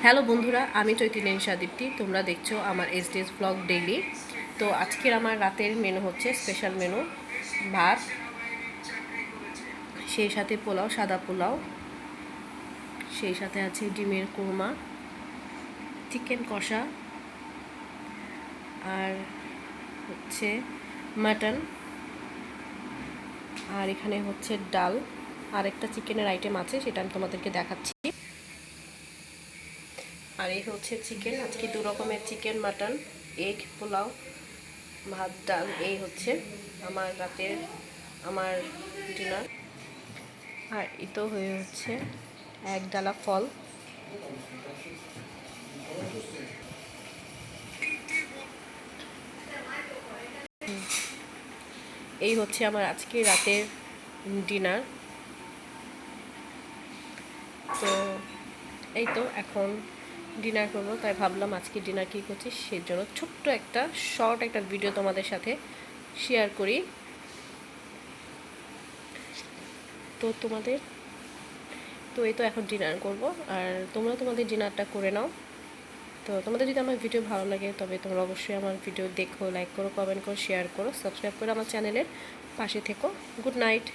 Hello বন্ধুরা, আমি চৈতিন্য দীপ্তি। তোমরা দেখছো আমার এসডিএস ব্লগ ডেইলি। তো আজকের আমার রাতের মেনু হচ্ছে স্পেশাল মেনু, ভাত, সেই সাথে পোলাও, সাদা পোলাও, সেই সাথে আছে ডিমের কোরমা, চিকেন কষা, আর হচ্ছে মাটন, আর এখানে হচ্ছে ডাল, আর একটা চিকেনের আইটেম আছে, সেটা আমি তোমাদেরকে দেখাচ্ছি। আর এই হচ্ছে চিকেন, আজকে দু রকমের চিকেন, মাটন, এগ, পোলাও, ভাত, ডাল। এই হচ্ছে আমার রাতের আমার ডিনার। আর এই তো হয়ে হচ্ছে এক ডালা ফল। এই হচ্ছে আমার আজকে রাতের ডিনার। তো এই তো এখন ডিনার করবো, তাই ভাবলাম আজকে ডিনার কী করছি সেই জন্য ছোট্ট একটা শর্ট একটা ভিডিও তোমাদের সাথে শেয়ার করি। তো এই তো এখন ডিনার করব, আর তোমরা তোমাদের ডিনারটা করে নাও। তো তোমাদের যদি আমার ভিডিও ভালো লাগে তবে তোমরা অবশ্যই আমার ভিডিও দেখো, লাইক করো, কমেন্ট করো, শেয়ার করো, সাবস্ক্রাইব করো, আমার চ্যানেলের পাশে থেকো। Good night.